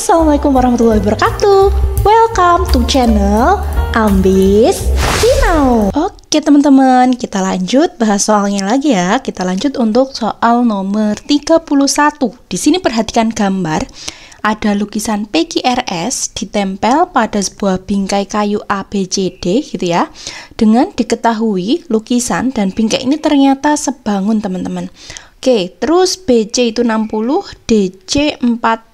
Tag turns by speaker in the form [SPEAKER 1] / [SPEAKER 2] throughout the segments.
[SPEAKER 1] Assalamualaikum warahmatullahi wabarakatuh. Welcome to channel Ambis Sinau. Oke teman-teman, kita lanjut bahas soalnya lagi ya. Kita lanjut untuk soal nomor 31. Di sini perhatikan gambar. Ada lukisan PQRS ditempel pada sebuah bingkai kayu ABCD gitu ya. Dengan diketahui lukisan dan bingkai ini ternyata sebangun teman-teman. Oke, terus BC itu 60, DC 40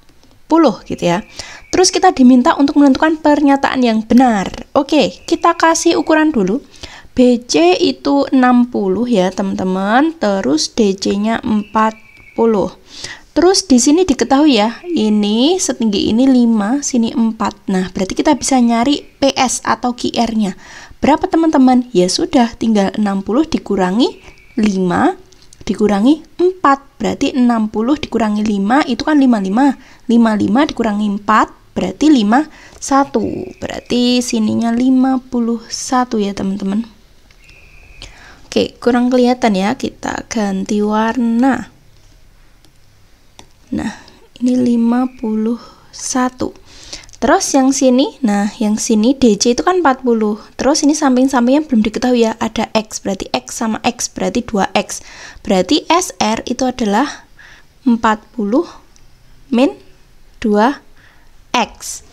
[SPEAKER 1] gitu ya. Terus kita diminta untuk menentukan pernyataan yang benar. Oke, kita kasih ukuran dulu. BC itu 60 ya teman-teman. Terus DC-nya 40. Terus di sini diketahui ya, ini setinggi ini 5, sini 4. Nah, berarti kita bisa nyari PS atau QR-nya. Berapa teman-teman? Ya sudah, tinggal 60 dikurangi 5 dikurangi 4, berarti 60 dikurangi 5 itu kan 55. 55 dikurangi 4 berarti 51. Berarti sininya 51 ya teman-teman. Oke, kurang kelihatan ya, kita ganti warna. Nah, ini 51. Terus yang sini, nah yang sini DC itu kan 40. Terus ini samping-sampingnya belum diketahui ya, ada X, berarti X sama X, berarti 2X. Berarti SR itu adalah 40 min 2X.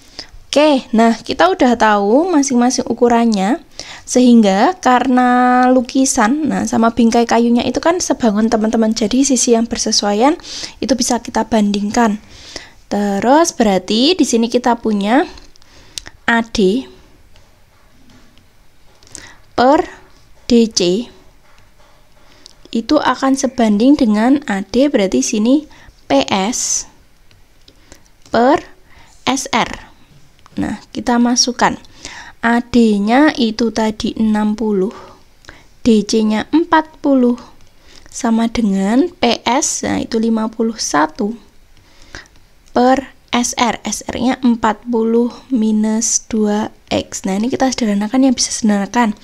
[SPEAKER 1] Oke, nah kita udah tahu masing-masing ukurannya. Sehingga karena lukisan, nah sama bingkai kayunya itu kan sebangun teman-teman. Jadi sisi yang bersesuaian itu bisa kita bandingkan. Terus berarti di sini kita punya AD per DC itu akan sebanding dengan AD, berarti sini PS per SR. Nah, kita masukkan AD-nya itu tadi 60, DC-nya 40 sama dengan PS, nah itu 51 per SR, SR-nya 40 minus 2X. Nah, ini kita sederhanakan yang bisa sederhanakan.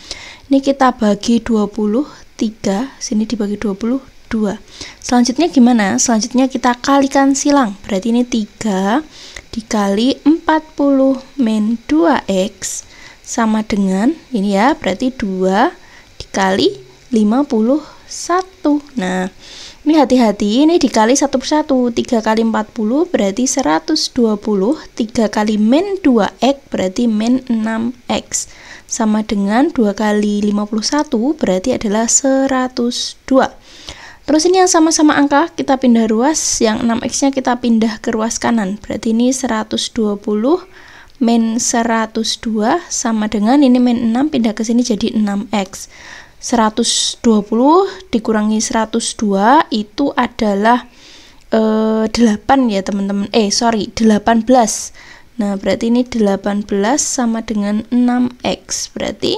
[SPEAKER 1] Ini kita bagi 23, sini dibagi 22. Selanjutnya gimana? Selanjutnya kita kalikan silang. Berarti ini 3 dikali 40 min 2X sama dengan, ini ya, berarti 2 dikali 51. Nah, ini hati-hati, ini dikali satu persatu. 3 kali 40 berarti 120. 3 kali min 2X berarti min 6X. Sama dengan 2 kali 51 berarti adalah 102. Terus ini yang sama-sama angka, kita pindah ruas. Yang 6X-nya kita pindah ke ruas kanan. Berarti ini 120 min 102 sama dengan ini min 6 pindah ke sini jadi 6X. 120 dikurangi 102 itu adalah 8 ya teman-teman. 18. Nah, berarti ini 18 sama dengan 6X. Berarti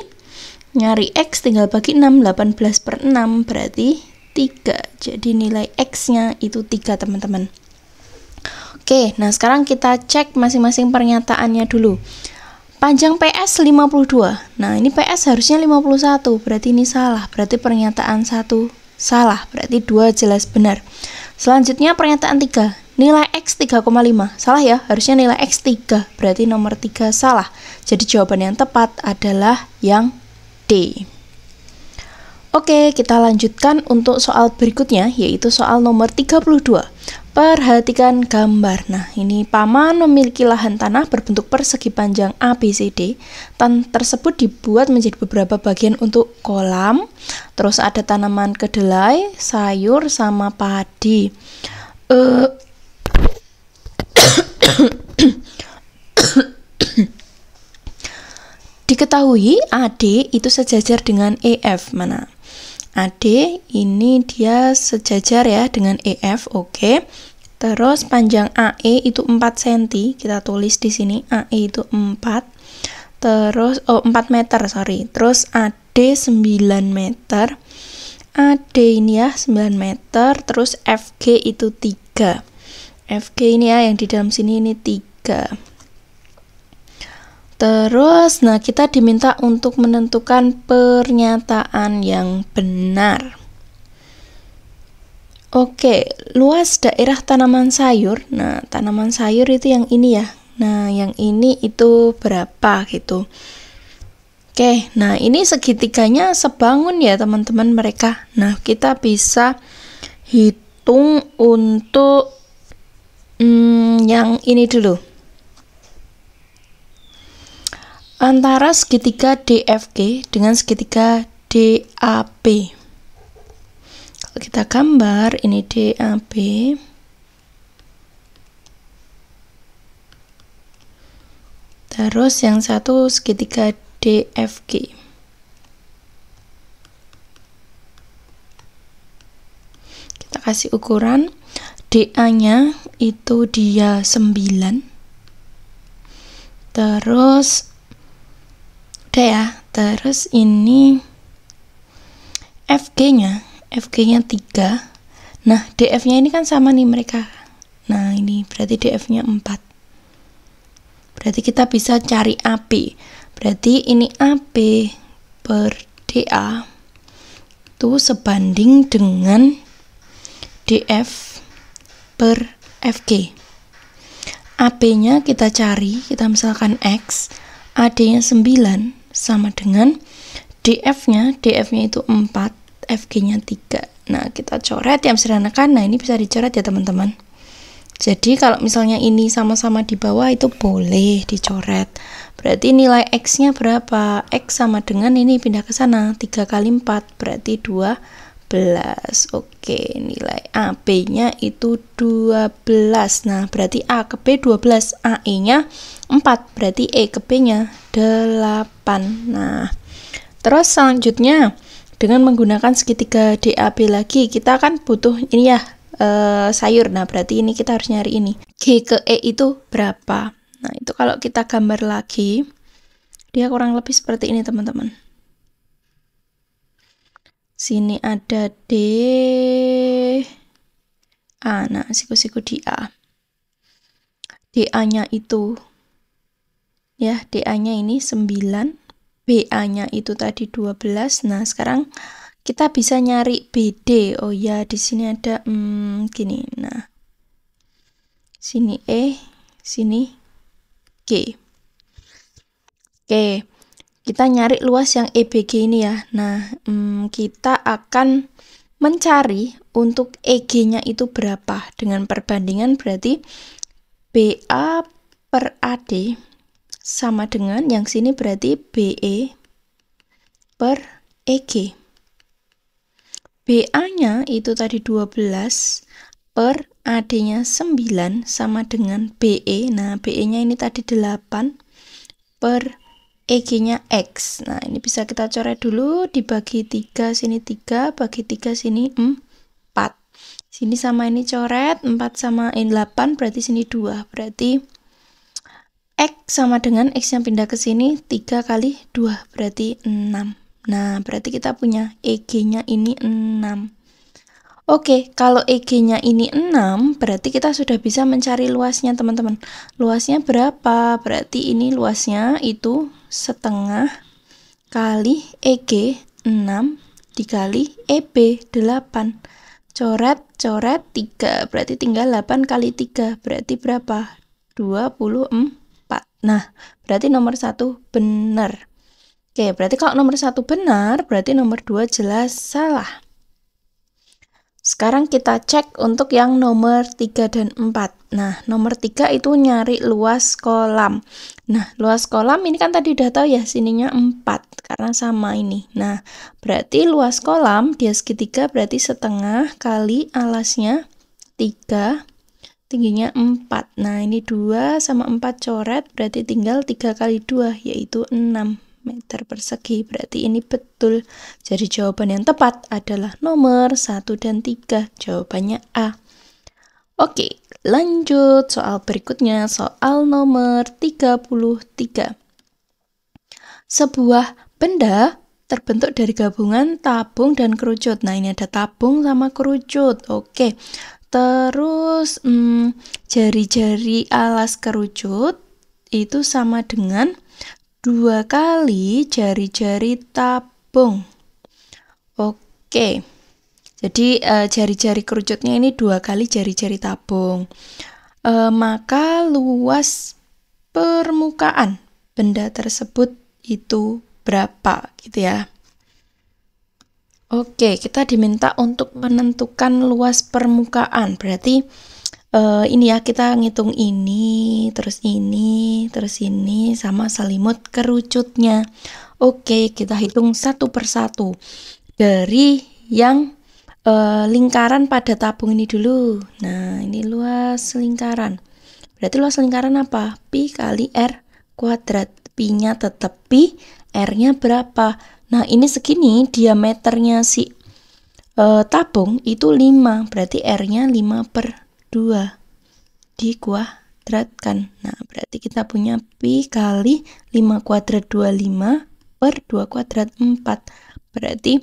[SPEAKER 1] nyari X tinggal bagi 6. 18 per 6 berarti 3. Jadi nilai X-nya itu 3 teman-teman. Oke, nah sekarang kita cek masing-masing pernyataannya dulu. Panjang PS 52. Nah, ini PS harusnya 51. Berarti ini salah. Berarti pernyataan 1 salah. Berarti 2 jelas benar. Selanjutnya pernyataan 3. Nilai X 3,5. Salah ya. Harusnya nilai X 3. Berarti nomor 3 salah. Jadi jawaban yang tepat adalah yang D. Oke, kita lanjutkan untuk soal berikutnya, yaitu soal nomor 32. Perhatikan gambar. Nah, ini paman memiliki lahan tanah berbentuk persegi panjang ABCD. Tanah tersebut dibuat menjadi beberapa bagian untuk kolam. Terus ada tanaman kedelai, sayur, sama padi. Diketahui AD itu sejajar dengan EF. Mana? AD ini dia sejajar ya dengan EF. Oke. Terus panjang AE itu 4 cm. Kita tulis di sini AE itu 4. Terus 4 meter, sorry. Terus AD 9 meter. AD ini ya 9 meter. Terus FG itu 3. FG ini ya yang di dalam sini ini 3. Terus, nah kita diminta untuk menentukan pernyataan yang benar. Oke, luas daerah tanaman sayur. Nah, tanaman sayur itu yang ini ya. Nah, yang ini itu berapa gitu. Oke, nah ini segitiganya sebangun ya teman-teman mereka. Nah, kita bisa hitung untuk yang ini dulu. Antara segitiga DFG dengan segitiga DAB. Kalau kita gambar, ini DAB. Terus yang satu segitiga DFG. Kita kasih ukuran. DA-nya itu dia 9. Terus udah ya. Terus ini FG-nya 3. Nah, DF-nya ini kan sama nih mereka. Nah, ini berarti DF-nya 4. Berarti kita bisa cari AP. Berarti ini AP per DA itu sebanding dengan DF per FG. AP-nya kita cari, kita misalkan X, AD-nya 9 sama dengan DF-nya itu 4, FG-nya 3. Nah, kita coret yang sederhanakan. Nah, ini bisa dicoret ya teman-teman. Jadi kalau misalnya ini sama-sama di bawah itu boleh dicoret. Berarti nilai X-nya berapa? X sama dengan ini pindah ke sana, 3 kali 4 berarti 12. Oke, nilai AB-nya itu 12. Nah, berarti A ke B 12, AE-nya 4, berarti E ke B-nya 8. Nah, terus selanjutnya dengan menggunakan segitiga DAB lagi, kita kan butuh ini ya, sayur. Nah, berarti ini kita harus nyari ini. G ke E itu berapa? Nah, itu kalau kita gambar lagi, dia kurang lebih seperti ini, teman-teman. Sini ada D, A. Nah, siku-siku di A. DA-nya itu, ya, DA-nya ini 9. BA-nya itu tadi 12. Nah, sekarang kita bisa nyari BD. Oh ya, di sini ada gini. Nah, sini E, sini G. Oke, kita nyari luas yang EBG ini ya. Nah, kita akan mencari untuk EG-nya itu berapa dengan perbandingan, berarti BA per AD sama dengan yang sini berarti BE per EG. BA-nya itu tadi 12 per AD-nya 9 sama dengan BE. Nah, BE-nya ini tadi 8 per EG-nya X. Nah, ini bisa kita coret dulu, dibagi 3, sini 3, bagi 3, sini 4. Sini sama ini coret, 4 sama ini 8, berarti sini 2. Berarti X sama dengan X yang pindah ke sini, 3 kali 2, berarti 6. Nah, berarti kita punya EG-nya ini 6. Oke, kalau EG-nya ini 6, berarti kita sudah bisa mencari luasnya, teman-teman. Luasnya berapa? Berarti ini luasnya itu setengah kali EG 6 dikali EB 8. Coret 3, berarti tinggal 8 kali 3, berarti berapa? 24. Nah, berarti nomor 1 benar. Oke, berarti kalau nomor 1 benar, berarti nomor 2 jelas salah. Sekarang kita cek untuk yang nomor 3 dan 4. Nah, nomor 3 itu nyari luas kolam. Nah, luas kolam ini kan tadi udah tahu ya, sininya 4 karena sama ini. Nah, berarti luas kolam dia segitiga berarti setengah kali alasnya 3, tingginya 4. Nah, ini 2 sama 4 coret, berarti tinggal 3 kali 2, yaitu 6 meter persegi. Berarti ini betul. Jadi jawaban yang tepat adalah nomor 1 dan 3. Jawabannya A. Oke, lanjut soal berikutnya, soal nomor 33. Sebuah benda terbentuk dari gabungan tabung dan kerucut. Nah, ini ada tabung sama kerucut. Oke. Terus jari-jari alas kerucut itu sama dengan 2 kali jari-jari tabung. Oke. Jadi jari-jari kerucutnya ini 2 kali jari-jari tabung. Maka luas permukaan benda tersebut itu berapa gitu ya. Oke, kita diminta untuk menentukan luas permukaan. Berarti ini ya, kita ngitung ini, terus ini, terus ini, sama selimut kerucutnya. Oke, kita hitung satu persatu. Dari yang lingkaran pada tabung ini dulu. Nah, ini luas lingkaran. Berarti luas lingkaran apa? Pi kali R kuadrat. Pi-nya tetap pi, R-nya berapa? Nah, ini segini, diameternya si tabung itu 5. Berarti R-nya 5/2 dikuadratkan. Nah, berarti kita punya pi kali 5 kuadrat 25 per 2 kuadrat 4. Berarti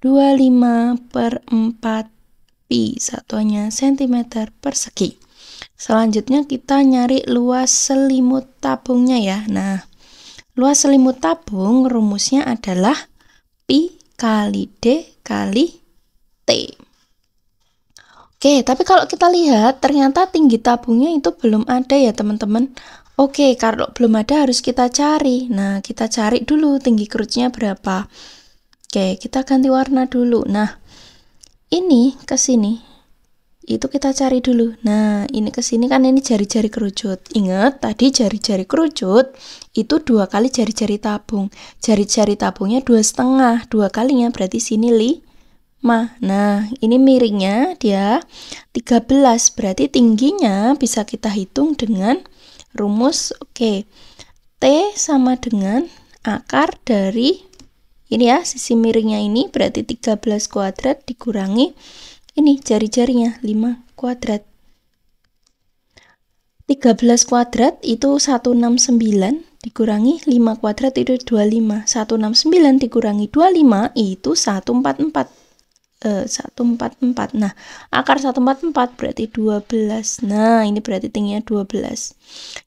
[SPEAKER 1] 25/4 pi, satuannya cm persegi. Selanjutnya kita nyari luas selimut tabungnya ya. Nah, luas selimut tabung rumusnya adalah pi kali D kali T. Oke, tapi kalau kita lihat ternyata tinggi tabungnya itu belum ada ya teman-teman. Oke, kalau belum ada harus kita cari. Nah, kita cari dulu tinggi kerucutnya berapa. Oke, kita ganti warna dulu. Nah, ini ke sini. Itu kita cari dulu. Nah, ini ke sini kan ini jari-jari kerucut. Ingat, tadi jari-jari kerucut itu 2 kali jari-jari tabung. Jari-jari tabungnya 2,5. 2 kalinya berarti sini 5. Nah, ini miringnya dia 13. Berarti tingginya bisa kita hitung dengan rumus T sama dengan akar dari ini ya, sisi miringnya ini berarti 13 kuadrat dikurangi ini jari-jarinya 5 kuadrat. 13 kuadrat itu 169 dikurangi 5 kuadrat itu 25. 169 dikurangi 25 itu 144. 144. Nah, akar 144 berarti 12. Nah, ini berarti tingginya 12.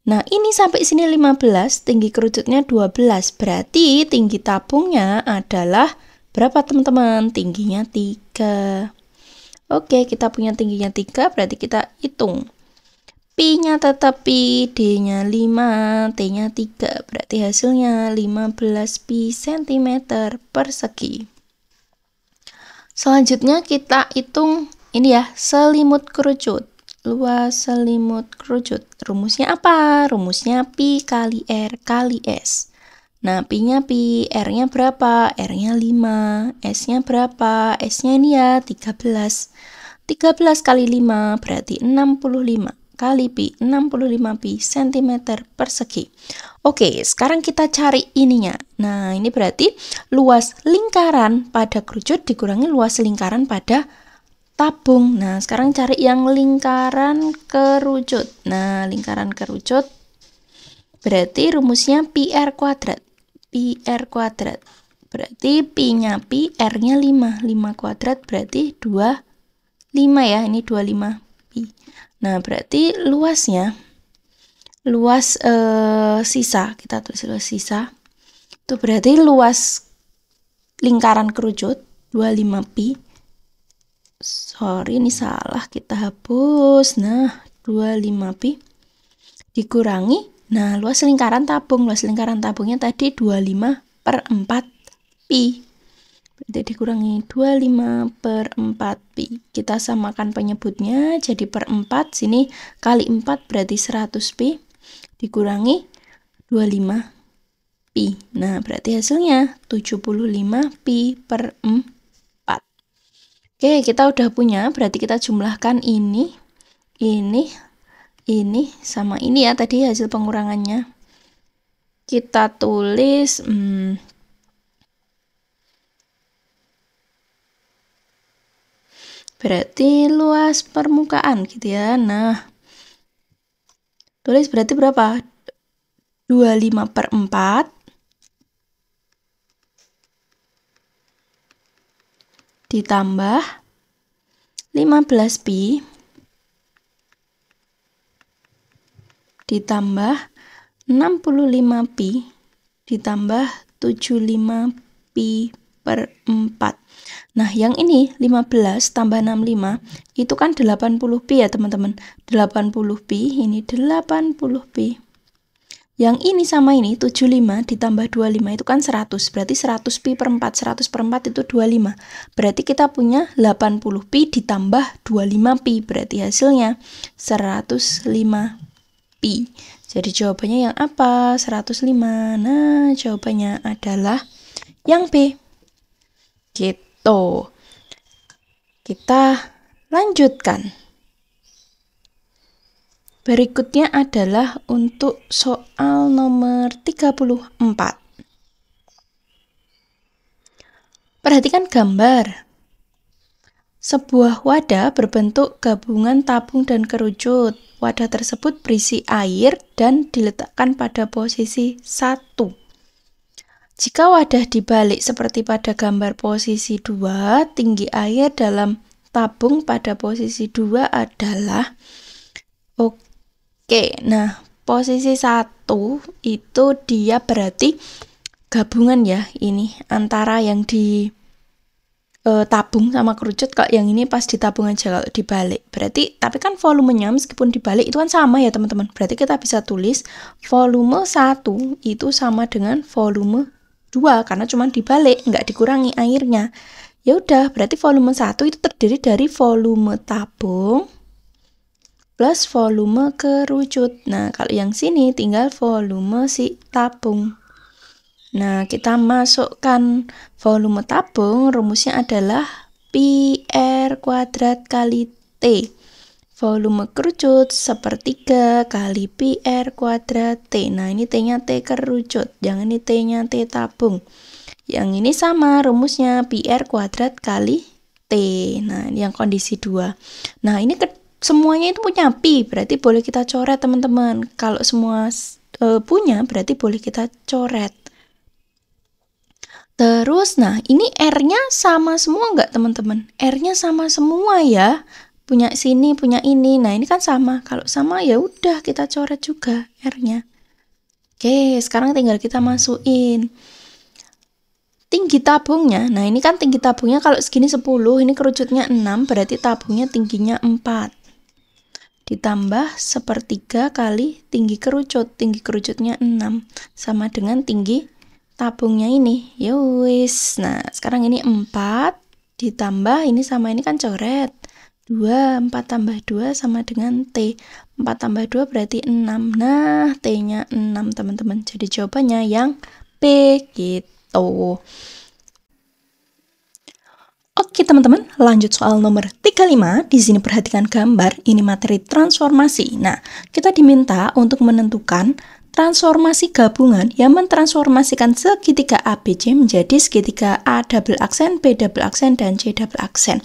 [SPEAKER 1] Nah, ini sampai sini 15, tinggi kerucutnya 12. Berarti tinggi tabungnya adalah berapa teman-teman? Tingginya 3. Oke, kita punya tingginya 3, berarti kita hitung. Pi-nya tetap pi, D-nya 5, T-nya 3. Berarti hasilnya 15 pi cm persegi. Selanjutnya kita hitung ini ya, selimut kerucut. Luas selimut kerucut. Rumusnya apa? Rumusnya pi kali R kali S. Nah, pi-nya pi, R-nya berapa? R-nya 5, S-nya berapa? S-nya ini ya 13. 13 kali 5 berarti 65 kali pi, 65 pi cm persegi. Oke, sekarang kita cari ininya. Nah, ini berarti luas lingkaran pada kerucut dikurangi luas lingkaran pada tabung. Nah, sekarang cari yang lingkaran kerucut. Nah, lingkaran kerucut berarti rumusnya pi R kuadrat. Pi R kuadrat. Berarti pi-nya pi, R-nya 5. 5 kuadrat berarti 25 ya, ini 25 pi. Nah, berarti luasnya, luas sisa, kita tulis luas sisa, itu berarti luas lingkaran kerucut, 25 pi. Sorry, ini salah, kita hapus. Nah, 25 pi dikurangi, nah luas lingkaran tabungnya tadi 25/4 pi. Berarti dikurangi 25/4 pi. Kita samakan penyebutnya jadi per 4. Sini kali 4 berarti 100 pi. Dikurangi 25 pi. Nah, berarti hasilnya 75 pi per 4. Oke, kita udah punya. Berarti kita jumlahkan ini sama ini ya tadi hasil pengurangannya. Kita tulis berarti luas permukaan gitu ya. Nah, tulis berarti berapa? 25/4 ditambah 15 pi ditambah 65 pi ditambah 75 pi per 4. Nah, yang ini 15 tambah 65 itu kan 80pi ya teman-teman. 80pi, ini 80pi. Yang ini sama ini 75 ditambah 25 itu kan 100. Berarti 100pi per 4. 100 per 4 itu 25. Berarti kita punya 80pi ditambah 25pi. Berarti hasilnya 105pi. Jadi jawabannya yang apa? 105. Nah, jawabannya adalah yang B. Gitu. Kita lanjutkan. Berikutnya adalah untuk soal nomor 34. Perhatikan gambar. Sebuah wadah berbentuk gabungan tabung dan kerucut. Wadah tersebut berisi air dan diletakkan pada posisi 1. Jika wadah dibalik seperti pada gambar posisi 2, tinggi air dalam tabung pada posisi 2 adalah nah, posisi 1 itu dia berarti gabungan ya, ini antara yang di tabung sama kerucut. Kalau yang ini pas ditabung aja, kalau dibalik berarti, tapi kan volumenya meskipun dibalik itu kan sama ya teman-teman. Berarti kita bisa tulis volume 1 itu sama dengan volume 2 karena cuma dibalik, nggak dikurangi airnya. Ya udah, berarti volume 1 itu terdiri dari volume tabung plus volume kerucut. Nah, kalau yang sini tinggal volume si tabung. Nah, kita masukkan volume tabung, rumusnya adalah pi R kuadrat kali T. Volume kerucut sepertiga kali pi R kuadrat T. Nah, ini T-nya T kerucut, jangan ini T-nya T tabung. Yang ini sama rumusnya pi R kuadrat kali T. Nah, ini yang kondisi 2. Nah, ini semuanya itu punya pi, berarti boleh kita coret teman-teman. Kalau semua punya, berarti boleh kita coret. Terus, nah ini R-nya sama semua nggak teman-teman? R-nya sama semua ya. Punya sini, punya ini. Nah, ini kan sama. Kalau sama ya udah kita coret juga R-nya. Oke, sekarang tinggal kita masukin tinggi tabungnya. Nah, ini kan tinggi tabungnya kalau segini 10, ini kerucutnya 6, berarti tabungnya tingginya 4. Ditambah sepertiga kali tinggi kerucut. Tinggi kerucutnya 6 sama dengan tinggi tabungnya ini. Yowis. Nah, sekarang ini 4 ditambah ini sama ini kan coret. 2, 4 tambah 2 sama dengan T. 4 tambah 2 berarti 6. Nah, T-nya 6 teman-teman. Jadi jawabannya yang B gitu. Oke teman-teman, lanjut soal nomor 35. Di sini perhatikan gambar, ini materi transformasi. Nah, kita diminta untuk menentukan transformasi gabungan yang mentransformasikan segitiga ABC menjadi segitiga A double aksen, B double aksen, dan C double aksen.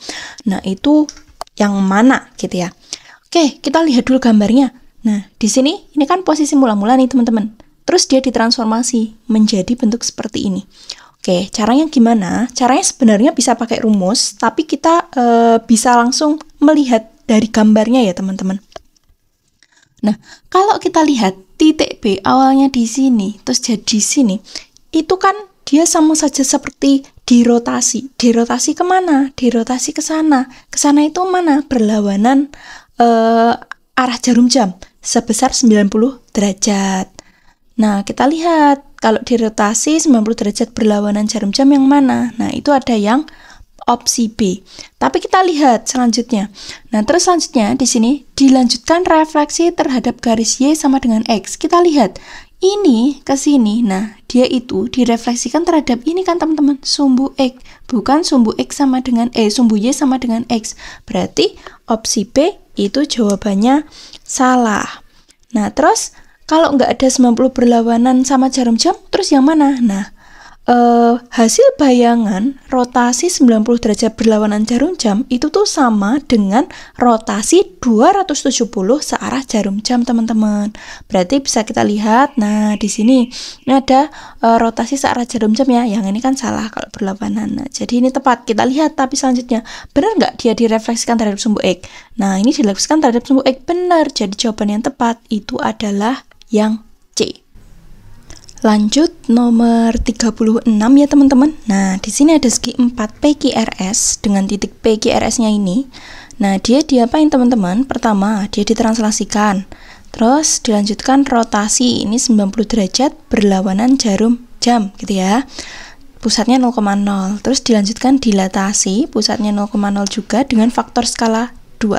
[SPEAKER 1] Nah, itu yang mana gitu ya. Oke, kita lihat dulu gambarnya. Nah, di sini ini kan posisi mula-mula nih teman-teman. Terus dia ditransformasi menjadi bentuk seperti ini. Oke, caranya gimana? Caranya sebenarnya bisa pakai rumus, tapi kita bisa langsung melihat dari gambarnya ya teman-teman. Nah, kalau kita lihat titik B awalnya di sini, terus jadi di sini, itu kan dia sama saja seperti dirotasi. Dirotasi kemana? Dirotasi ke sana. Ke sana itu mana? Berlawanan arah jarum jam sebesar 90 derajat. Nah, kita lihat kalau dirotasi 90 derajat berlawanan jarum jam yang mana? Nah, itu ada yang opsi B. Tapi kita lihat selanjutnya. Nah, terus selanjutnya di sini dilanjutkan refleksi terhadap garis Y sama dengan X. Kita lihat ini ke sini. Nah, dia itu direfleksikan terhadap ini kan teman-teman, sumbu X, bukan sumbu X sama dengan sumbu Y sama dengan X. Berarti opsi B itu jawabannya salah. Nah, terus kalau nggak ada 90 berlawanan sama jarum jam, terus yang mana? Nah, hasil bayangan rotasi 90 derajat berlawanan jarum jam itu tuh sama dengan rotasi 270 searah jarum jam, teman-teman. Berarti bisa kita lihat, nah di sini ini ada rotasi searah jarum jam ya. Yang ini kan salah kalau berlawanan. Nah, jadi ini tepat. Kita lihat tapi selanjutnya, benar nggak dia direfleksikan terhadap sumbu X? Nah, ini direfleksikan terhadap sumbu X, benar. Jadi jawaban yang tepat itu adalah yang C. Lanjut nomor 36 ya teman-teman. Nah, di sini ada segi 4 PQRS dengan titik PQRS-nya ini. Nah, dia diapain teman-teman? Pertama, dia ditranslasikan. Terus dilanjutkan rotasi, ini 90 derajat berlawanan jarum jam gitu ya. Pusatnya 0,0. Terus dilanjutkan dilatasi, pusatnya 0,0 juga dengan faktor skala 2.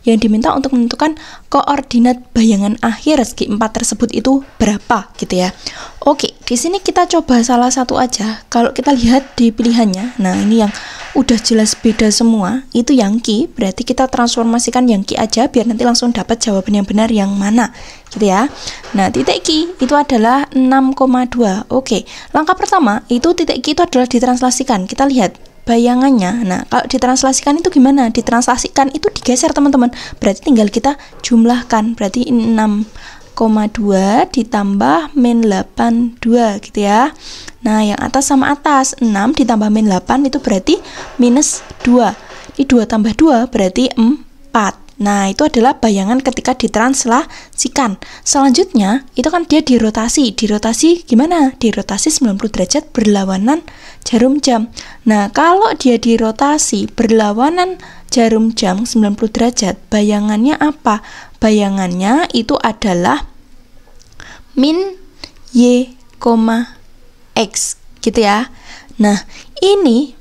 [SPEAKER 1] Yang diminta untuk menentukan koordinat bayangan akhir segi 4 tersebut itu berapa gitu ya. Oke, di sini kita coba salah satu aja. Kalau kita lihat di pilihannya, nah ini yang udah jelas beda semua, itu yang Ki, berarti kita transformasikan yang Ki aja biar nanti langsung dapat jawaban yang benar yang mana gitu ya. Nah, titik Ki itu adalah 6,2. Oke, langkah pertama itu titik Ki itu adalah ditranslasikan. Kita lihat bayangannya. Nah, kalau ditranslasikan itu gimana? Ditranslasikan itu digeser teman-teman. Berarti tinggal kita jumlahkan. Berarti 6,2 ditambah min 82 gitu ya. Nah, yang atas sama atas 6 ditambah min 8 itu berarti minus 2. Ini 2 tambah 2 berarti 4. Nah, itu adalah bayangan ketika ditranslasikan. Selanjutnya, itu kan dia dirotasi. Dirotasi gimana? Dirotasi 90 derajat berlawanan jarum jam. Nah, kalau dia dirotasi berlawanan jarum jam 90 derajat, bayangannya apa? Bayangannya itu adalah min y, x gitu ya. Nah, ini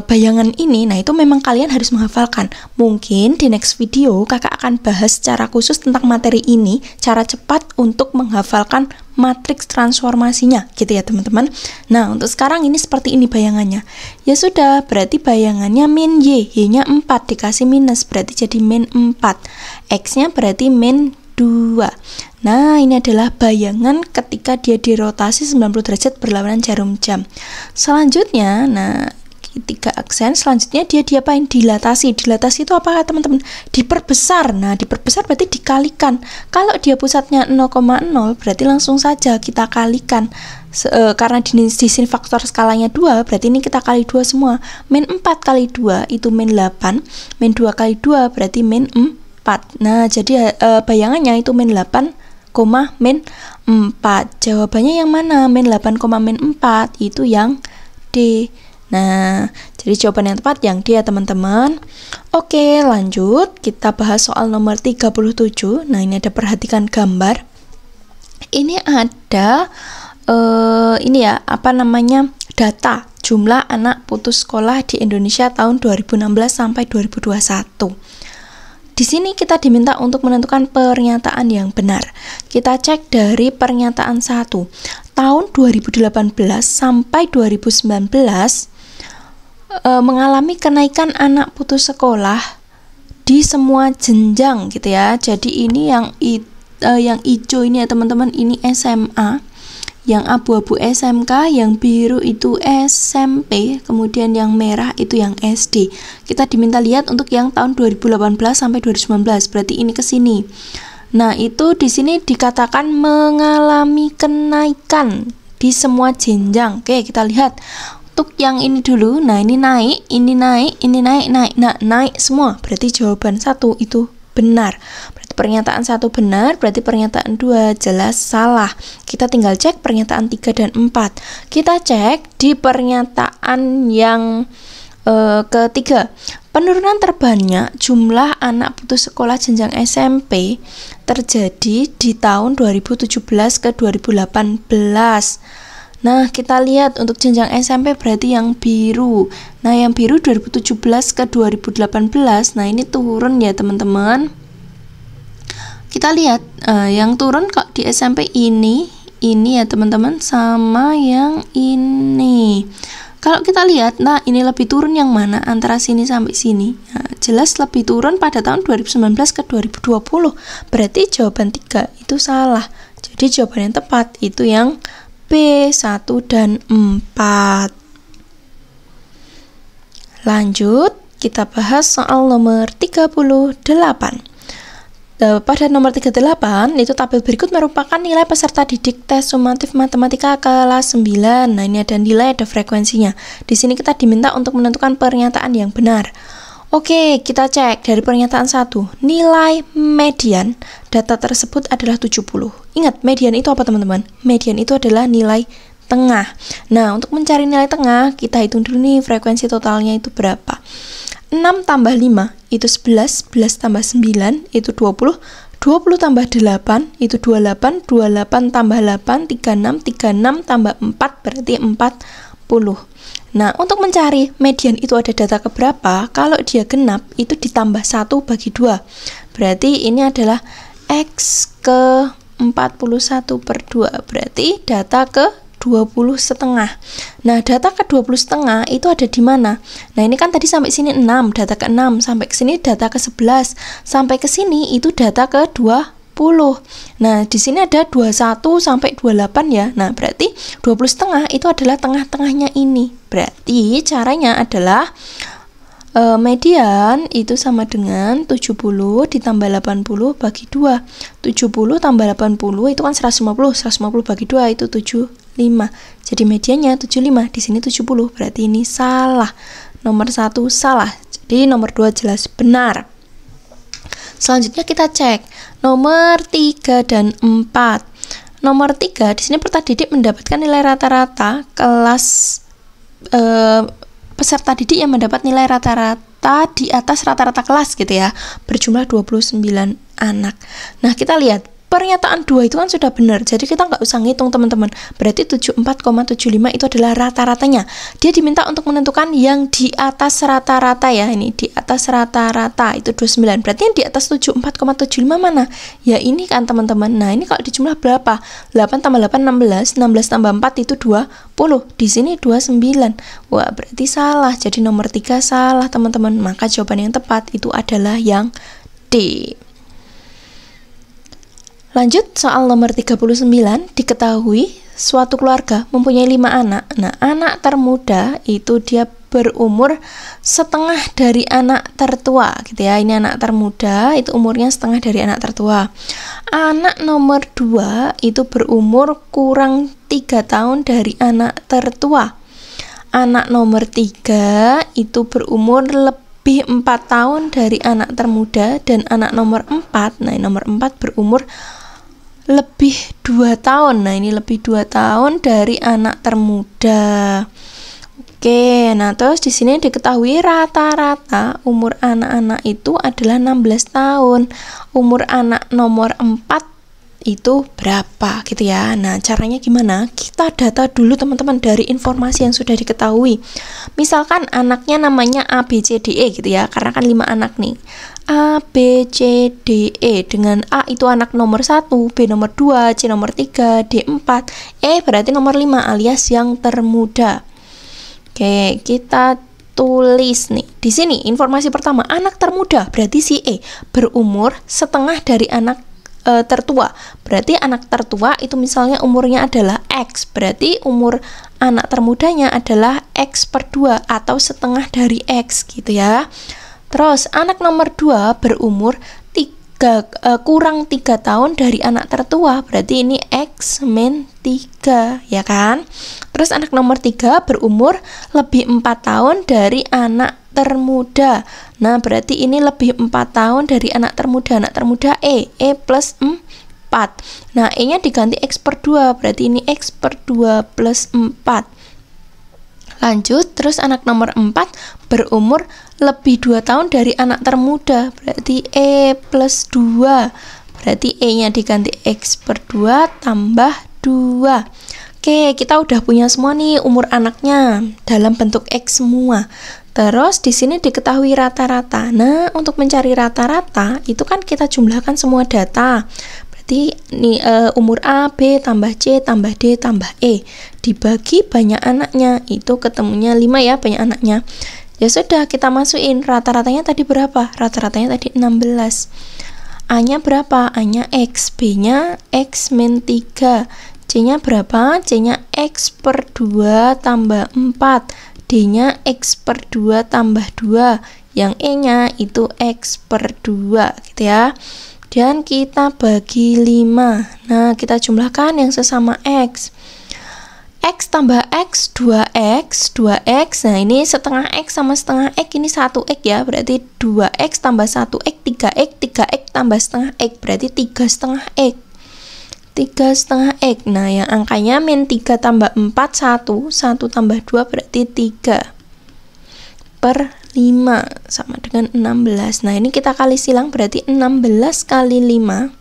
[SPEAKER 1] bayangan ini, nah itu memang kalian harus menghafalkan. Mungkin di next video kakak akan bahas secara khusus tentang materi ini, cara cepat untuk menghafalkan matriks transformasinya gitu ya teman-teman. Nah, untuk sekarang ini seperti ini bayangannya. Ya sudah, berarti bayangannya min y-nya 4 dikasih minus, berarti jadi min 4. X-nya berarti min 2. Nah, ini adalah bayangan ketika dia dirotasi 90 derajat berlawanan jarum jam. Selanjutnya, nah, tiga aksen selanjutnya dia diapain? Dilatasi. Dilatasi itu apa teman-teman? Diperbesar. Nah, diperbesar berarti dikalikan. Kalau dia pusatnya 0,0 berarti langsung saja kita kalikan. Karena di sini faktor skalanya 2, berarti ini kita kali 2 semua. Min 4 kali 2 itu min 8. Min 2 kali 2 berarti min 4. Nah, jadi bayangannya itu min 8, min 4. Jawabannya yang mana? Min 8, min 4 itu yang D. Nah, jadi jawaban yang tepat yang D ya teman-teman. Oke, lanjut kita bahas soal nomor 37. Nah, ini ada perhatikan gambar. Ini ada ini ya, apa namanya? Data jumlah anak putus sekolah di Indonesia tahun 2016 sampai 2021. Di sini kita diminta untuk menentukan pernyataan yang benar. Kita cek dari pernyataan 1. Tahun 2018 sampai 2019 mengalami kenaikan anak putus sekolah di semua jenjang gitu ya. Jadi ini yang hijau ini ya teman-teman, ini SMA. Yang abu-abu SMK, yang biru itu SMP, kemudian yang merah itu yang SD. Kita diminta lihat untuk yang tahun 2018 sampai 2019, berarti ini ke sini. Nah, itu di sini dikatakan mengalami kenaikan di semua jenjang. Oke, kita lihat. Untuk yang ini dulu, nah ini naik, ini naik, ini naik, naik. Nah, naik semua, berarti jawaban 1 itu benar. Berarti pernyataan 1 benar, berarti pernyataan 2 jelas salah. Kita tinggal cek pernyataan 3 dan 4. Kita cek di pernyataan yang ketiga. Penurunan terbanyak jumlah anak putus sekolah jenjang SMP terjadi di tahun 2017 ke 2018. Nah, kita lihat untuk jenjang SMP berarti yang biru. Nah, yang biru 2017 ke 2018. Nah, ini turun ya, teman-teman. Kita lihat yang turun kok di SMP ini ya, teman-teman, sama yang ini. Kalau kita lihat, nah ini lebih turun yang mana antara sini sampai sini? Nah, jelas lebih turun pada tahun 2019 ke 2020. Berarti jawaban 3 itu salah. Jadi jawaban yang tepat itu yang B, 1 dan 4. Lanjut, kita bahas soal nomor 38. Pada nomor 38, itu tabel berikut merupakan nilai peserta didik tes sumatif matematika kelas 9. Nah, ini ada nilai, ada frekuensinya. Di sini kita diminta untuk menentukan pernyataan yang benar. Oke, kita cek dari pernyataan 1. Nilai median data tersebut adalah 70. Ingat, median itu apa teman-teman? Median itu adalah nilai tengah. Nah, untuk mencari nilai tengah, kita hitung dulu nih frekuensi totalnya itu berapa. 6 tambah 5 itu 11, 11 tambah 9 itu 20, 20 tambah 8 itu 28, 28 tambah 8, 36, 36 tambah 4 berarti 40. Nah, untuk mencari median itu ada data keberapa, kalau dia genap itu ditambah 1 bagi 2. Berarti ini adalah X ke 41 per 2. Berarti data ke 20 setengah. Nah, data ke 20 setengah itu ada di mana? Nah, ini kan tadi sampai sini 6, data ke 6, sampai ke sini data ke 11, sampai ke sini itu data ke 20. Nah, di sini ada 21 sampai 28 ya. Nah, berarti 20 setengah itu adalah tengah-tengahnya ini. Berarti caranya adalah median itu sama dengan 70 ditambah 80 bagi 2. 70 tambah 80 itu kan 150. 150 bagi 2 itu 75. Jadi mediannya 75. Di sini 70. Berarti ini salah. Nomor 1 salah. Jadi nomor 2 jelas benar. Selanjutnya kita cek nomor 3 dan 4. Nomor 3 di sini peserta didik mendapatkan nilai rata-rata kelas peserta didik yang mendapat nilai rata-rata di atas rata-rata kelas gitu ya, berjumlah 29 anak. Nah, kita lihat pernyataan 2 itu kan sudah benar, jadi kita nggak usah ngitung teman-teman. Berarti 74,75 itu adalah rata-ratanya. Dia diminta untuk menentukan yang di atas rata-rata ya, ini di atas rata-rata itu 29. Berarti yang di atas 74,75 mana? Ya ini kan teman-teman. Nah, ini kalau dijumlah berapa? 8 tambah 8 16, 16 tambah 4 itu 20. Di sini 29. Wah, berarti salah. Jadi nomor 3 salah teman-teman. Maka jawaban yang tepat itu adalah yang D. Lanjut, soal nomor 39, diketahui suatu keluarga mempunyai 5 anak. Nah, anak termuda itu dia berumur setengah dari anak tertua gitu ya. Ini anak termuda itu umurnya setengah dari anak tertua. Anak nomor 2 itu berumur kurang 3 tahun dari anak tertua. Anak nomor 3 itu berumur lebih 4 tahun dari anak termuda. Dan anak nomor 4, nah nomor 4 berumur lebih 2 tahun. Nah, ini lebih 2 tahun dari anak termuda. Oke, nah terus di sini diketahui rata-rata umur anak-anak itu adalah 16 tahun. Umur anak nomor 4 itu berapa gitu ya. Nah, caranya gimana? Kita data dulu teman-teman dari informasi yang sudah diketahui. Misalkan anaknya namanya A, B, C, D, E gitu ya, karena kan 5 anak nih. A, B, C, D, E. Dengan A itu anak nomor 1, B nomor 2, C nomor 3, D 4, E berarti nomor 5 alias yang termuda. Oke, kita tulis nih. Di sini informasi pertama, anak termuda berarti si E berumur setengah dari anak tertua. Berarti anak tertua itu misalnya umurnya adalah X. Berarti umur anak termudanya adalah X per 2 atau setengah dari X gitu ya. Terus anak nomor 2 berumur kurang 3 tahun dari anak tertua. Berarti ini X min 3 ya kan. Terus anak nomor 3 berumur lebih 4 tahun dari anak termuda. Nah, berarti ini lebih 4 tahun dari anak termuda. Anak termuda E plus 4. Nah, E-nya diganti X per 2. Berarti ini X per 2 plus 4. Lanjut, terus anak nomor 4 berumur lebih 2 tahun dari anak termuda. Berarti E plus 2. Berarti E-nya diganti X per 2 tambah 2. Oke, kita udah punya semua nih umur anaknya dalam bentuk X semua. Terus di sini diketahui rata-rata. Nah, untuk mencari rata-rata itu kan kita jumlahkan semua data. Berarti nih umur A, B tambah C tambah D tambah E dibagi banyak anaknya itu ketemunya 5 ya, banyak anaknya. Ya sudah, kita masukin rata-ratanya tadi berapa? Rata-ratanya tadi 16. A-nya berapa? A-nya X, B-nya X min 3. C-nya berapa? C-nya X per 2 tambah 4. D-nya X per 2 tambah 2. Yang E-nya itu X per 2 gitu ya. Dan kita bagi 5. Nah, kita jumlahkan yang sesama X. X tambah X, 2X, 2X. Nah, ini setengah X sama setengah X, ini 1X ya. Berarti 2X tambah 1X, 3X, 3X tambah setengah X. Berarti 3 setengah X. 3 setengah X. Nah, yang angkanya min 3 tambah 4, 1. 1 tambah 2 berarti 3 per 5 sama dengan 16. Nah, ini kita kali silang berarti 16 kali 5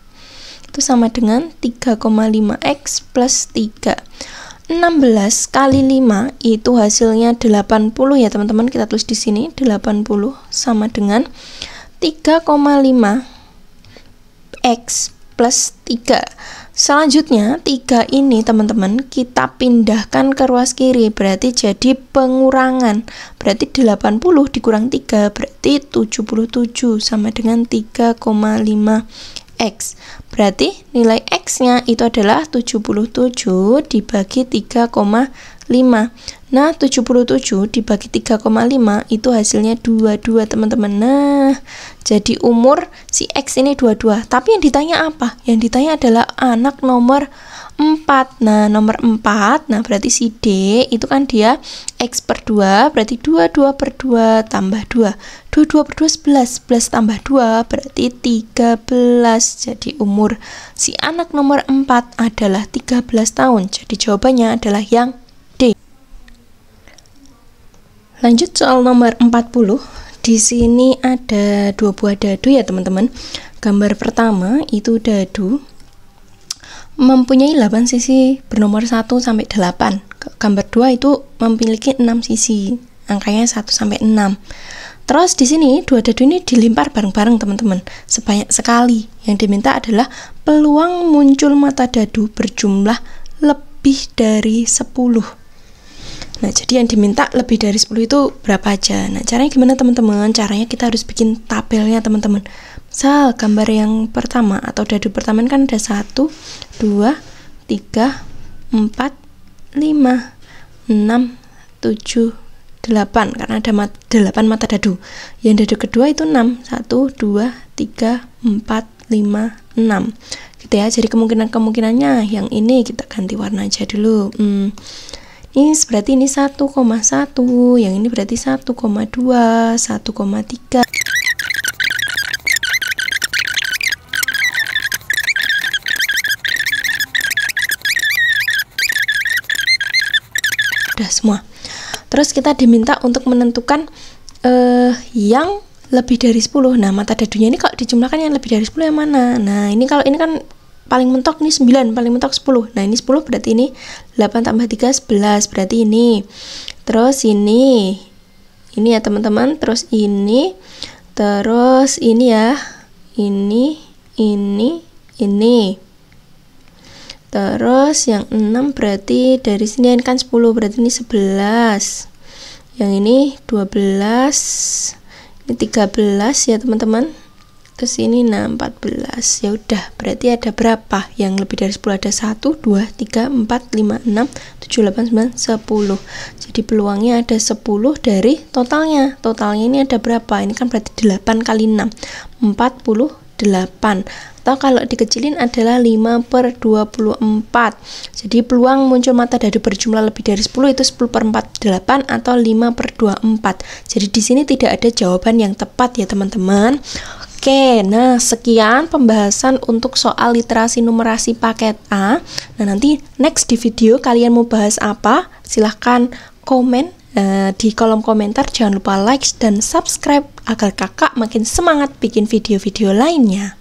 [SPEAKER 1] itu sama dengan 3,5X plus 3. 16 kali 5 itu hasilnya 80 ya teman-teman. Kita tulis di sini 80 sama dengan 3,5X plus 3. Selanjutnya 3 ini teman-teman kita pindahkan ke ruas kiri, berarti jadi pengurangan. Berarti 80 dikurang 3 berarti 77 sama dengan 3,5X. Berarti nilai X-nya itu adalah 77 dibagi 3,5. Nah, 77 dibagi 3,5 itu hasilnya 22 teman-teman. Nah, jadi umur si X ini 22. Tapi yang ditanya apa? Yang ditanya adalah anak nomor 4. Nah, nomor 4, nah berarti si D itu kan dia X per 2, berarti 22 per 2 tambah 2. 22 per 2, 11. 11 tambah 2 berarti 13. Jadi umur si anak nomor 4 adalah 13 tahun. Jadi jawabannya adalah yang D. Lanjut soal nomor 40. Di sini ada 2 buah dadu ya teman-teman. Gambar pertama itu dadu mempunyai 8 sisi bernomor 1 sampai 8. Gambar 2 itu memiliki 6 sisi, angkanya 1 sampai 6. Terus di sini 2 dadu ini dilempar bareng-bareng teman-teman, sebanyak sekali. Yang diminta adalah peluang muncul mata dadu berjumlah lebih dari 10. Nah, jadi yang diminta lebih dari 10 itu berapa aja? Nah, caranya gimana teman-teman? Caranya kita harus bikin tabelnya teman-teman. Misal gambar yang pertama atau dadu pertama kan ada 1, 2, 3, 4, 5, 6, 7, 8 karena ada 8 mata dadu. Yang dadu kedua itu 6, 1, 2, 3, 4, 5, 6 gitu ya. Jadi kemungkinannya yang ini kita ganti warna aja dulu. Ini berarti ini 1,1, yang ini berarti 1,2, 1,3. Udah semua. Terus kita diminta untuk menentukan yang lebih dari 10. Nah, mata dadunya ini kalau dijumlahkan yang lebih dari 10 yang mana? Nah, ini kalau ini kan paling mentok ini 9, paling mentok 10. Nah, ini 10 berarti ini 8 tambah 3, 11. Berarti ini. Terus ini ya teman-teman. Terus ini. Terus ini ya. Ini. Terus yang 6 berarti dari sini kan 10, berarti ini 11. Yang ini 12. Ini 13 ya teman-teman. Terus ini 14. Ya udah, berarti ada berapa? Yang lebih dari 10 ada 1, 2, 3, 4, 5, 6, 7, 8, 9, 10. Jadi peluangnya ada 10 dari totalnya. Totalnya ini ada berapa? Ini kan berarti 8 kali 6. 48. Atau kalau dikecilin adalah 5 per 24. Jadi peluang muncul mata dadu berjumlah lebih dari 10 itu 10 per 48 atau 5 per 24. Jadi di sini tidak ada jawaban yang tepat ya teman-teman. Oke, nah sekian pembahasan untuk soal literasi numerasi paket A. Nah, nanti next di video kalian mau bahas apa? Silahkan komen di kolom komentar. Jangan lupa like dan subscribe agar kakak makin semangat bikin video-video lainnya.